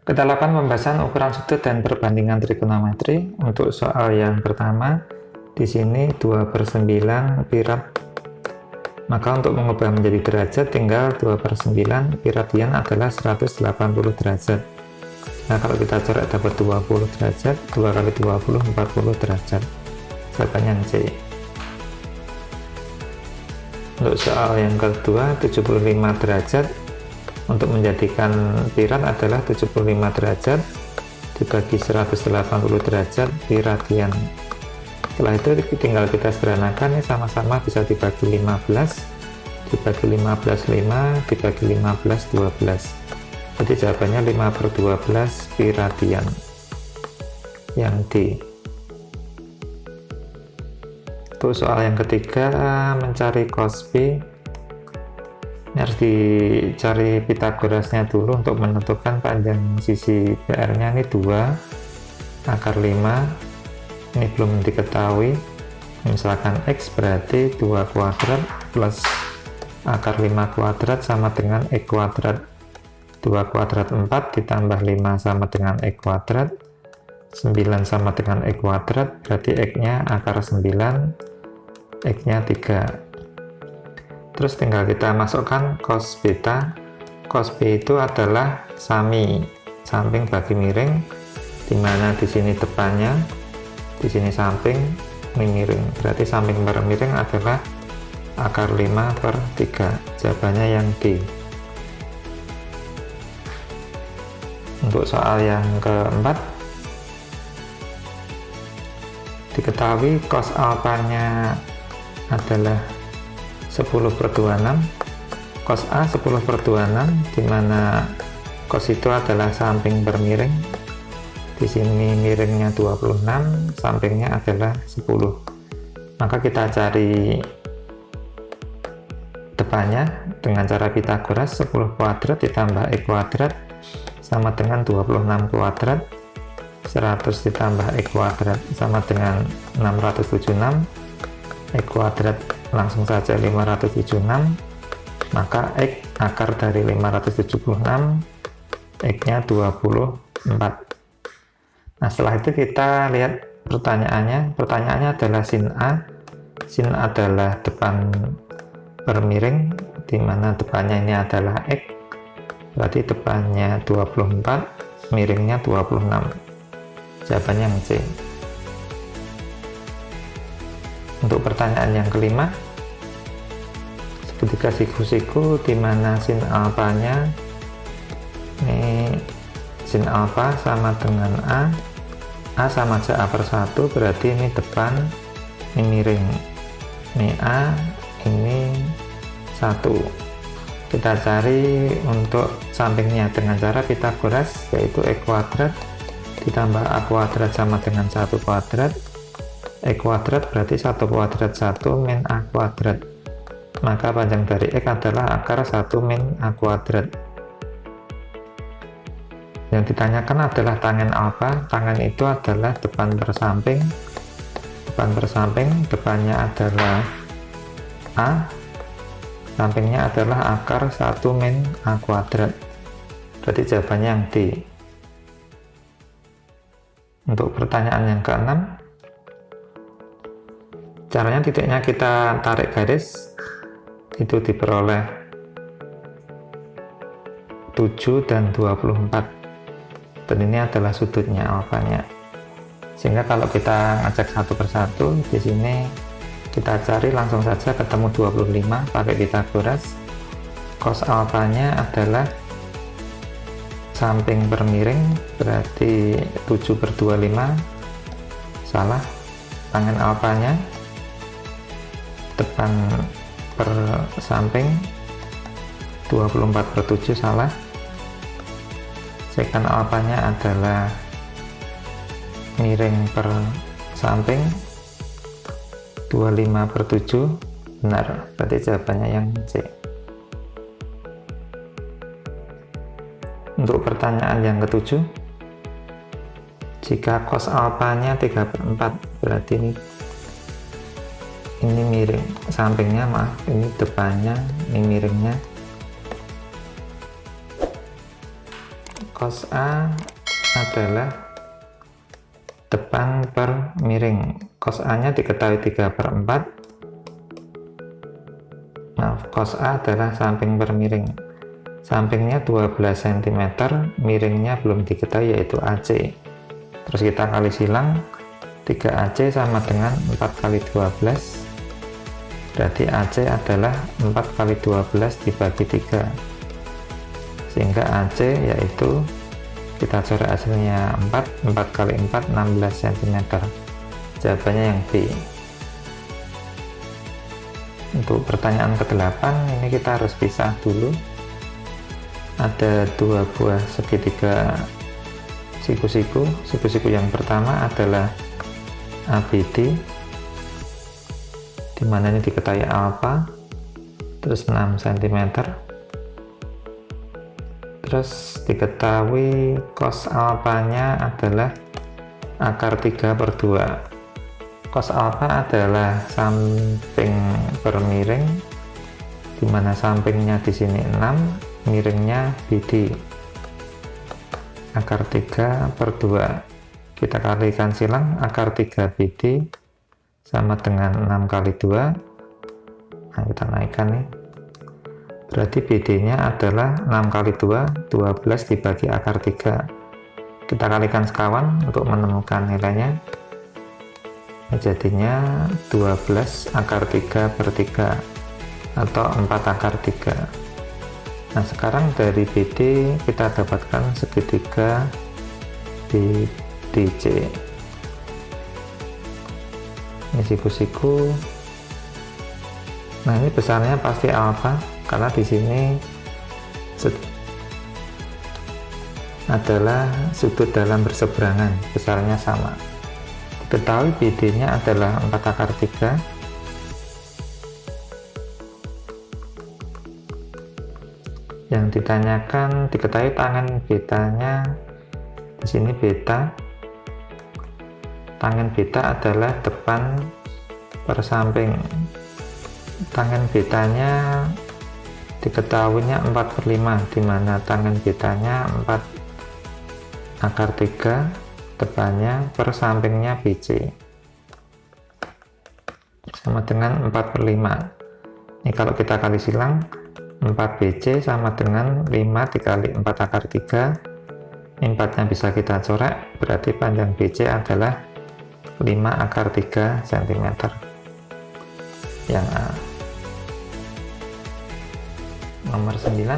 Kita lakukan pembahasan ukuran sudut dan perbandingan trigonometri. Untuk soal yang pertama, di sini 2/9 pi rad. Maka untuk mengubah menjadi derajat, tinggal 2/9 pi radian adalah 180 derajat. Nah, kalau kita coret dapat 20 derajat, 2 kali 20, 40 derajat. Jawabannya C. Untuk soal yang kedua, 75 derajat. Untuk menjadikan pi rad adalah 75 derajat dibagi 180 derajat pi radian. Setelah itu tinggal kita sederhanakan, ini sama-sama bisa dibagi 15, dibagi 15, 5, dibagi 15, 12. Jadi jawabannya 5/12 pi radian. Yang D. Untuk soal yang ketiga, mencari cos P. Ini harus dicari Pitagorasnya dulu untuk menentukan panjang sisi PR-nya. Ini 2 akar 5. Ini belum diketahui. Misalkan X berarti 2 kuadrat plus akar 5 kuadrat sama dengan X kuadrat. 2 kuadrat 4 ditambah 5 sama dengan X kuadrat. 9 sama dengan X kuadrat, berarti X-nya akar 9, X-nya 3. Terus tinggal kita masukkan cos beta. Cos B itu adalah sami samping bagi miring, dimana di sini depannya, di sini samping, ini miring. Berarti samping per miring adalah akar 5/3. Jawabannya yang D. Untuk soal yang keempat, diketahui cos alpanya adalah 10/26, cos A 10/26, dimana cos itu adalah samping per miring. Di sini miringnya 26, sampingnya adalah 10. Maka kita cari depannya dengan cara Pitagoras. 10 kuadrat ditambah X kuadrat sama dengan 26 kuadrat. 100 ditambah X kuadrat sama dengan 676. X kuadrat langsung saja 576, maka X akar dari 576, X-nya 24. Nah, setelah itu kita lihat pertanyaannya adalah sin A. Sin A adalah depan per miring, dimana depannya ini adalah X, berarti depannya 24, miringnya 26. Jawabannya yang C. Untuk pertanyaan yang kelima, segitiga siku-siku di mana sin alpanya, ini sin alfa sama dengan A sama aja A/1, berarti ini depan, ini miring, ini A, ini 1. Kita cari untuk sampingnya dengan cara Pitagoras, yaitu X kuadrat ditambah A kuadrat sama dengan 1 kuadrat. X kuadrat berarti 1 kuadrat 1 min A kuadrat. Maka panjang dari X adalah akar 1 min A kuadrat. Yang ditanyakan adalah tangen alfa. Tangen itu adalah depan per samping. Depan per samping, depannya adalah A, sampingnya adalah akar 1 min A kuadrat. Berarti jawabannya yang D. Untuk pertanyaan yang keenam, caranya titiknya kita tarik garis, itu diperoleh 7 dan 24, dan ini adalah sudutnya alfanya. Sehingga kalau kita ngecek satu persatu, di sini kita cari langsung saja ketemu 25 pakai Pitagoras. Cos alfanya adalah samping per miring, berarti 7/25, salah. Tangen alfanya depan per samping 24/7, salah. Sekan alfanya adalah miring per samping 25/7, benar. Berarti jawabannya yang C. Untuk pertanyaan yang ketujuh, jika cos alfanya 3/4, berarti ini miring, sampingnya maaf, ini depannya, ini miringnya. cos A adalah depan per miring. Cos A nya diketahui 3/4. Maaf, cos A adalah samping per miring. Sampingnya 12 cm, miringnya belum diketahui yaitu AC. Terus kita kali silang, 3AC sama dengan 4 kali 12. Berarti AC adalah 4 kali 12 dibagi 3. Sehingga AC yaitu kita coret hasilnya 4 kali 4 16 cm. Jawabannya yang B. Untuk pertanyaan ke-8 ini kita harus pisah dulu. Ada 2 buah segitiga siku-siku. Siku-siku yang pertama adalah ABD, dimana ini diketahui alfa, terus 6 cm. Terus diketahui cos alfanya adalah akar 3/2. Cos alfa adalah samping per miring, dimana sampingnya di sini 6, miringnya BD. Akar 3/2. Kita kalikan silang, akar 3 BD sama dengan 6 kali 2. Nah, kita naikkan nih. Berarti BD nya adalah 6 kali 2, 12 dibagi akar 3. Kita kalikan sekawan untuk menemukan nilainya. Jadinya 12 akar 3/3 atau 4 akar 3. Nah, sekarang dari BD kita dapatkan segitiga BDC. Ini siku-siku. Nah, ini besarnya pasti alfa karena di sini adalah sudut dalam berseberangan, besarnya sama. Diketahui BD-nya adalah 4 akar 3. Yang ditanyakan diketahui tangen betanya di sini beta. Tangen beta adalah depan per samping. Tangen betanya diketahuinya 4/5, dimana tangen betanya 4 akar 3, depannya per sampingnya BC sama dengan 4/5. Ini kalau kita kali silang, 4 BC sama dengan 5 dikali 4 akar 3. 4 nya bisa kita coret, berarti panjang BC adalah 5 akar 3 cm. Yang A. Nomor 9.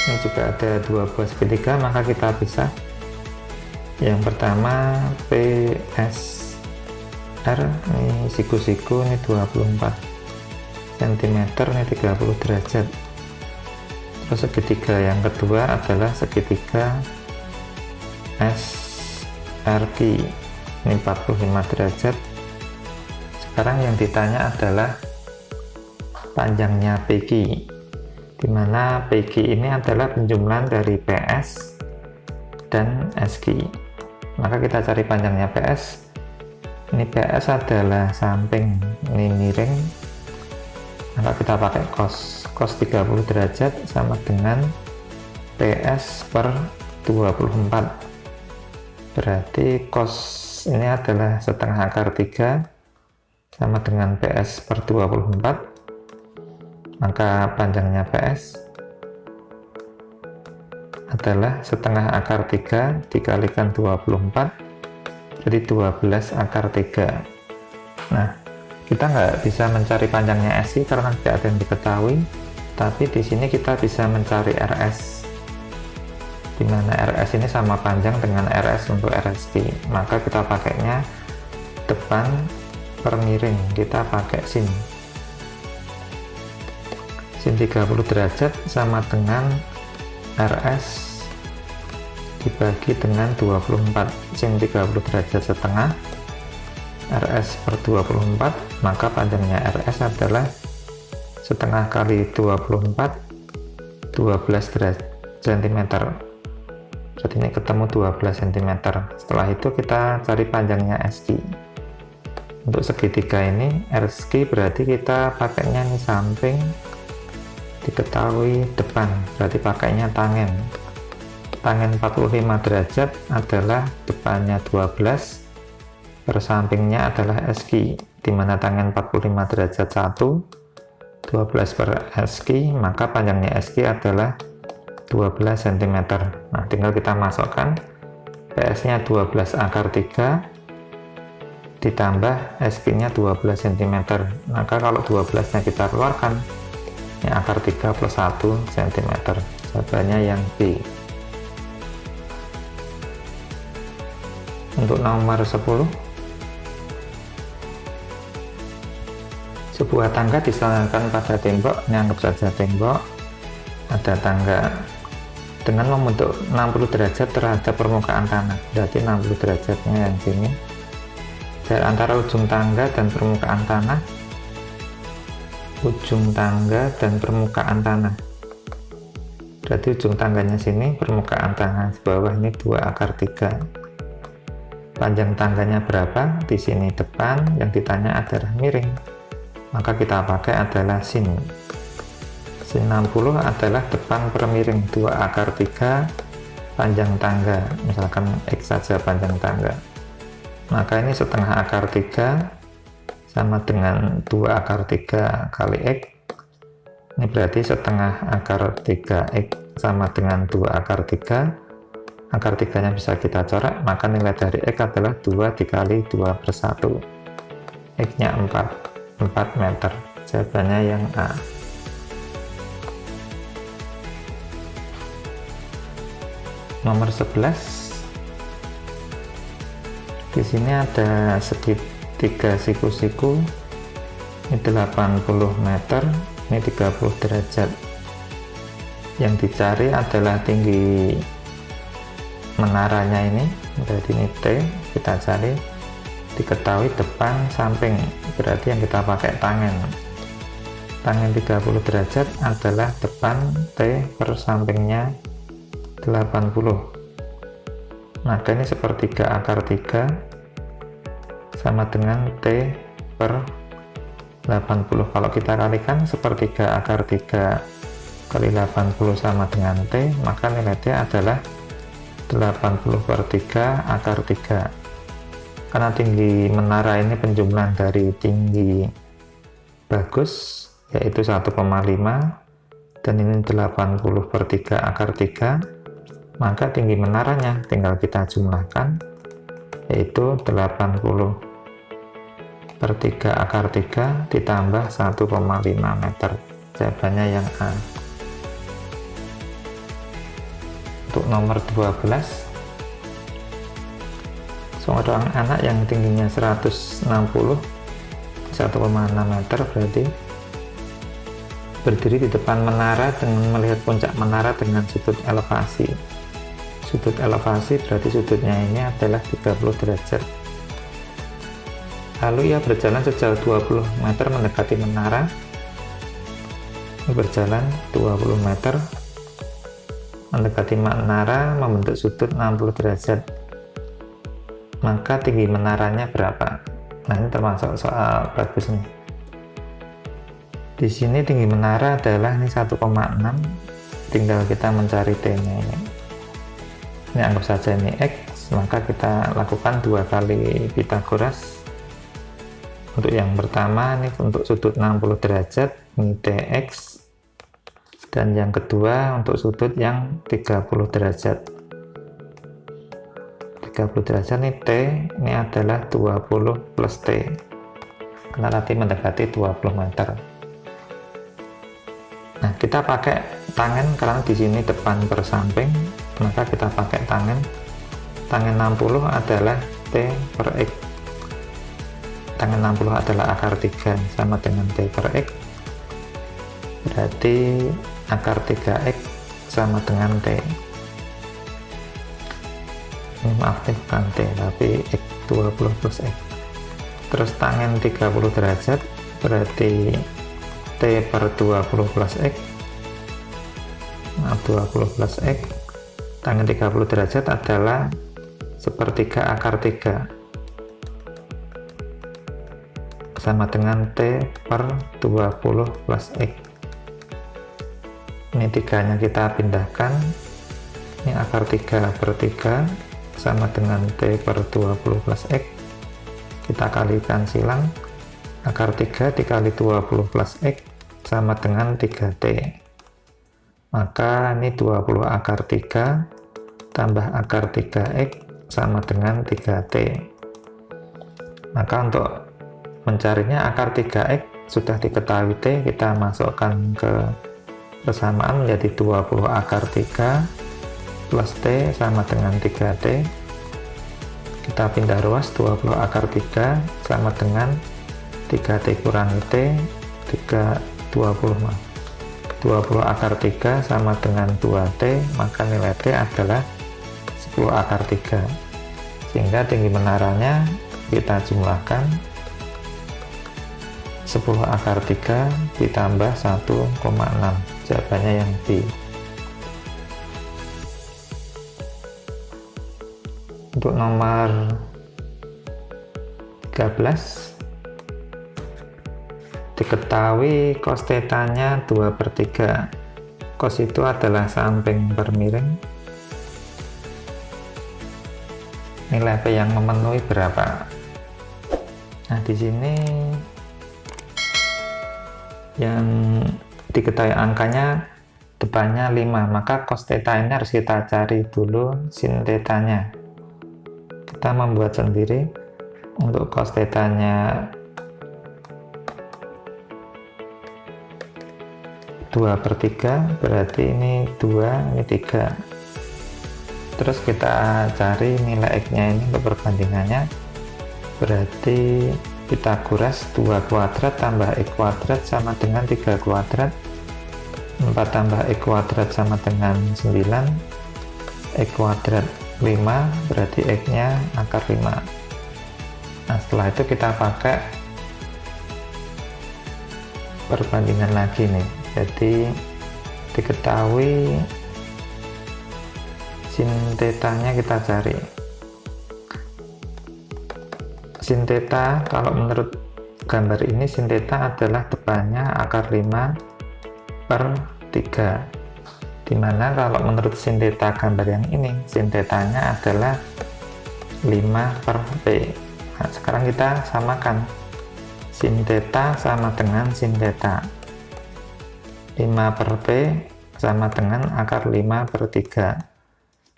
Ini juga ada 2 buah segitiga, maka kita pisah. Yang pertama PSR, ini siku-siku, ini 24 cm, ini 30 derajat. Terus segitiga yang kedua adalah segitiga SRQ, ini 45 derajat. Sekarang yang ditanya adalah panjangnya PQ, dimana PQ ini adalah penjumlahan dari PS dan SQ. Maka kita cari panjangnya PS. Ini PS adalah samping, ini miring, maka kita pakai cos 30 derajat sama dengan PS per 24. Berarti cos ini adalah setengah akar 3 sama dengan PS per 24. Maka panjangnya PS adalah setengah akar 3 dikalikan 24, jadi 12 akar 3. Nah, kita nggak bisa mencari panjangnya SI karena tidak ada yang diketahui, tapi di sini kita bisa mencari RS, di mana RS ini sama panjang dengan RS untuk RSQ. Maka kita pakainya depan per miring, kita pakai sin 30 derajat sama dengan RS dibagi dengan 24. Sin 30 derajat setengah RS per 24, maka panjangnya RS adalah setengah kali 24, 12 cm. Berarti ini ketemu 12 cm. Setelah itu kita cari panjangnya SQ. Untuk segitiga ini RSQ berarti kita pakainya ini samping diketahui depan, berarti pakainya tangen. Tangen 45 derajat adalah depannya 12, per sampingnya adalah SQ, di mana tangen 45 derajat 1, 12 per SQ, maka panjangnya SQ adalah 12 cm. Nah, tinggal kita masukkan PS-nya 12 akar 3 ditambah SQ-nya 12 cm. Maka kalau 12-nya kita keluarkan, ini akar 3 plus 1 cm. Jawabannya yang B. Untuk nomor 10, sebuah tangga disandarkan pada tembok. Ini anggap saja tembok, ada tangga dengan membentuk 60 derajat terhadap permukaan tanah, berarti 60 derajatnya yang sini. Jarak antara ujung tangga dan permukaan tanah, ujung tangga dan permukaan tanah, berarti ujung tangganya sini, permukaan tanah di bawah ini 2 akar 3. Panjang tangganya berapa? Di sini depan, yang ditanya adalah miring, maka kita pakai adalah sin. Sin 60 adalah depan per miring, 2 akar 3 panjang tangga, misalkan X saja panjang tangga, maka ini setengah akar 3 sama dengan 2 akar 3 kali X, ini berarti setengah akar 3X sama dengan 2 akar 3. Akar 3 nya bisa kita coret, maka nilai dari X adalah 2 dikali 2 per 1, X nya 4 meter. Jawabannya yang A. Nomor 11, di sini ada segitiga siku-siku, ini 80 meter, ini 30 derajat. Yang dicari adalah tinggi menaranya ini, berarti ini T, kita cari. Diketahui depan samping, berarti yang kita pakai tangen. Tangen 30 derajat adalah depan T per sampingnya 80. Maka ini sepertiga akar 3 sama dengan T per 80. Kalau kita kalikan sepertiga akar 3 kali 80 sama dengan T, maka nilai T adalah 80 per 3 akar 3. Karena tinggi menara ini penjumlahan dari tinggi bagus, yaitu 1,5, dan ini 80 per 3 akar 3, maka tinggi menaranya tinggal kita jumlahkan, yaitu 80 per 3 akar 3 ditambah 1,5 meter. Jawabannya yang A. Untuk nomor 12, seorang anak yang tingginya 160, 1,6 meter, berarti berdiri di depan menara dengan melihat puncak menara dengan sudut elevasi. Sudut elevasi berarti sudutnya ini adalah 30 derajat. Lalu ia berjalan sejauh 20 meter mendekati menara. Berjalan 20 meter mendekati menara membentuk sudut 60 derajat. Maka tinggi menaranya berapa? Nah, ini termasuk soal bagus nih. Di sini tinggi menara adalah ini 1,6, tinggal kita mencari T-nya ini. Ini anggap saja ini X, maka kita lakukan 2 kali Pythagoras. Untuk yang pertama ini untuk sudut 60 derajat, ini TX. Dan yang kedua untuk sudut yang 30 derajat. 30 derajat ini T, ini adalah 20 plus T. Karena tadi mendekati 20 meter. Nah, kita pakai tangen karena di sini depan per samping, maka kita pakai tangen. Tangen 60 adalah T per X. Tangen 60 adalah akar 3 sama dengan T per X. Berarti akar 3X sama dengan T. Ini maaf nih, bukan T, tapi X 20 plus X. Terus tangen 30 derajat, berarti T per 20 plus X. Maaf, 20 plus X. Tangen 30 derajat adalah sepertiga akar 3. Sama dengan T per 20 plus X. Ini 3-nya kita pindahkan. Ini akar 3 per 3 sama dengan T per 20 plus X. Kita kalikan silang. Akar 3 dikali 20 plus X sama dengan 3T. Maka ini 20 akar 3 tambah akar 3X sama dengan 3T. Maka untuk mencarinya akar 3X sudah diketahui T, kita masukkan ke persamaan menjadi 20 akar 3 plus T sama dengan 3T. Kita pindah ruas, 20 akar 3 sama dengan 3T kurangi T, 20 akar 3 sama dengan 2T, maka nilai T adalah 10 akar 3. Sehingga tinggi menaranya kita jumlahkan 10 akar 3 ditambah 1,6. Jawabannya yang B. Untuk nomor 13, diketahui cos θ-nya 2 per 3. Cos itu adalah samping per miring. Nilai P yang memenuhi berapa? Nah, di sini yang diketahui angkanya depannya 5, maka cos θ ini harus kita cari dulu sin θ-nya. Kita membuat sendiri. Untuk cos θ-nya 2 per 3, berarti ini 2, ini 3. Terus kita cari nilai X-nya ini untuk perbandingannya. Berarti Pitagoras 2 kuadrat tambah X kuadrat sama dengan 3 kuadrat. 4 tambah X kuadrat sama dengan 9. X kuadrat 5, berarti X-nya akar 5. Nah, setelah itu kita pakai perbandingan lagi nih. Jadi diketahui sin θ-nya kita cari. Sin θ, kalau menurut gambar ini sin θ adalah depannya akar 5 per 3. Dimana kalau menurut sin θ gambar yang ini, sin θ-nya adalah 5 per P. Nah, sekarang kita samakan. Sin θ sama dengan sin θ. 5 per P sama dengan akar 5 per 3.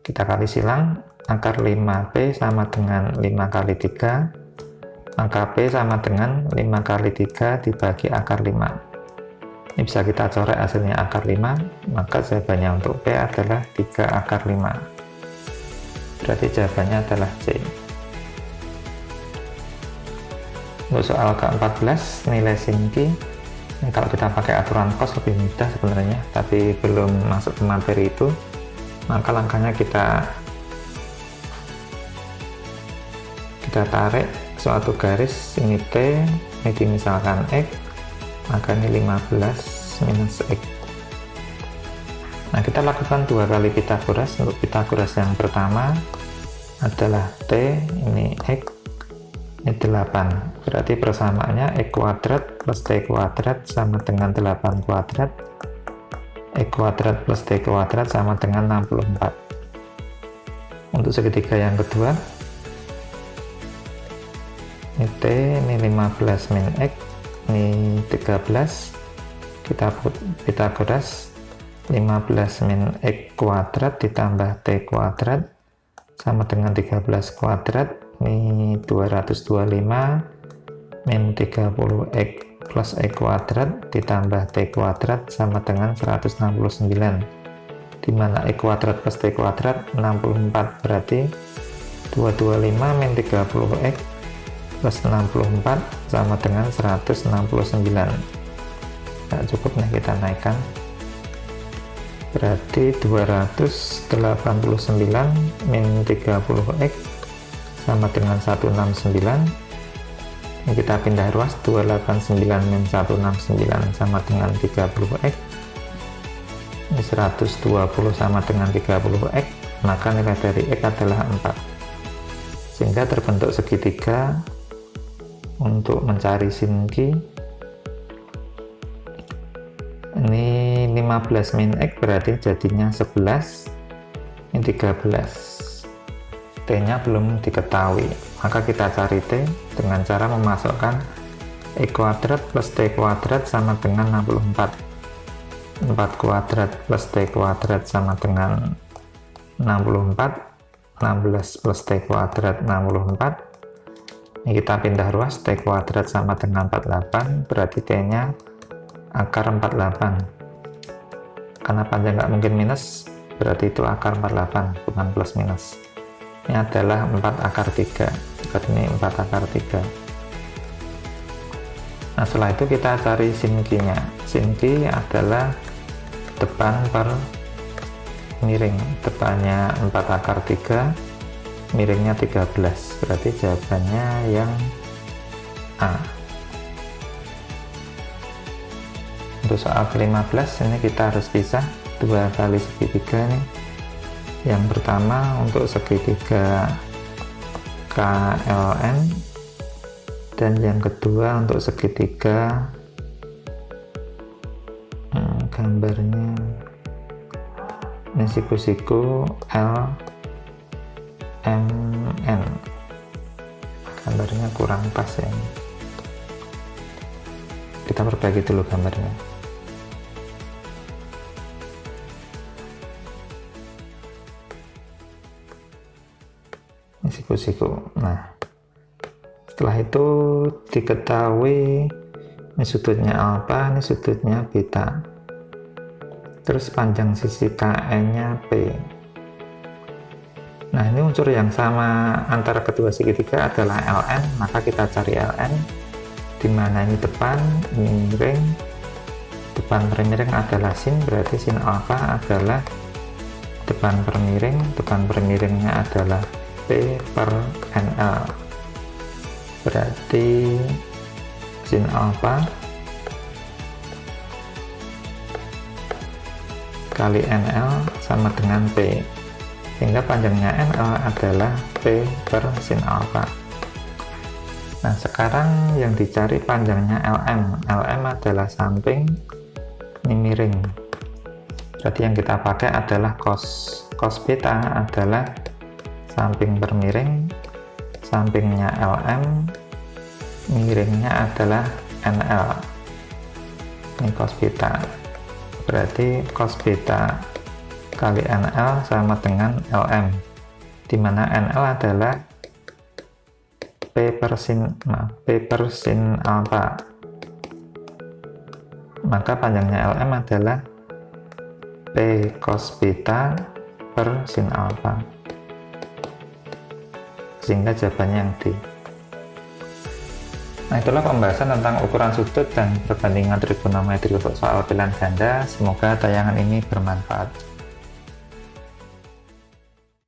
Kita kali silang, akar 5P sama dengan 5 kali 3, maka P sama dengan 5 kali 3 dibagi akar 5. Ini bisa kita coret hasilnya akar 5, maka jawabannya untuk P adalah 3 akar 5. Berarti jawabannya adalah C. Untuk soal ke-14, nilai sin Q. Kalau kita pakai aturan cos lebih mudah sebenarnya, tapi belum masuk ke materi itu, maka langkahnya kita tarik suatu garis, ini T, ini misalkan X, maka ini 15 minus X. Nah, kita lakukan 2 kali Pitagoras. Untuk Pitagoras yang pertama adalah T, ini X, ini 8. Berarti persamaannya X kuadrat plus T kuadrat sama dengan 8 kuadrat. X kuadrat plus T kuadrat sama dengan 64. Untuk segitiga yang kedua, ini T, ini 15 min X, ini 13. Kita Pitagoras 15 min X kuadrat ditambah T kuadrat sama dengan 13 kuadrat. Ini 225 min 30X plus X kuadrat ditambah T kuadrat sama dengan 169, dimana X kuadrat plus T kuadrat 64, berarti 225 min 30X plus 64 sama dengan 169. Nah, cukup nih, kita naikkan, berarti 289 min 30X sama dengan 169. Ini kita pindah ruas, 289 min 169 sama dengan 30X. Ini 120 sama dengan 30X, maka nilai dari X adalah 4. Sehingga terbentuk segitiga untuk mencari sin Q. Ini 15 15 min X berarti jadinya 11, ini 13. T nya belum diketahui, maka kita cari T dengan cara memasukkan X kuadrat plus T kuadrat sama dengan 64. 4 kuadrat plus T kuadrat sama dengan 64. 16 plus T kuadrat 64. Ini kita pindah ruas, T kuadrat sama dengan 48, berarti T nya akar 48. Karena panjang nggak mungkin minus, berarti itu akar 48, bukan plus minus. Ini adalah 4 akar 3, berarti ini 4 akar 3. Nah, setelah itu kita cari sin Q-nya. Sin Q adalah depan per miring. Depannya 4 akar 3, miringnya 13. Berarti jawabannya yang A. Untuk soal ke-15 ini kita harus pisah 2 kali segitiga nih. Yang pertama untuk segitiga KLN, dan yang kedua untuk segitiga gambarnya ini siku-siku LMN, gambarnya kurang pas ya, kita perbaiki dulu gambarnya. Ini siku-siku. Nah, setelah itu diketahui ini sudutnya alfa, ini sudutnya beta, terus panjang sisi KN-nya P. Nah, ini unsur yang sama antara kedua segitiga adalah LN, maka kita cari LN, di mana ini depan, ini miring, depan per miring adalah sin, berarti sin alfa adalah depan per miring, depan per miringnya adalah P per NL, berarti sin alfa kali NL sama dengan P, sehingga panjangnya NL adalah P per sin alfa. Nah, sekarang yang dicari panjangnya LM. LM adalah samping, ini miring, berarti yang kita pakai adalah cos beta adalah samping per miring, sampingnya LM, miringnya adalah NL, ini cos beta, berarti cos beta kali NL sama dengan LM, dimana NL adalah P per sin alfa, maka panjangnya LM adalah P cos beta per sin alfa, sehingga jawabannya yang D. Nah, itulah pembahasan tentang ukuran sudut dan perbandingan trigonometri untuk soal pilihan ganda. Semoga tayangan ini bermanfaat.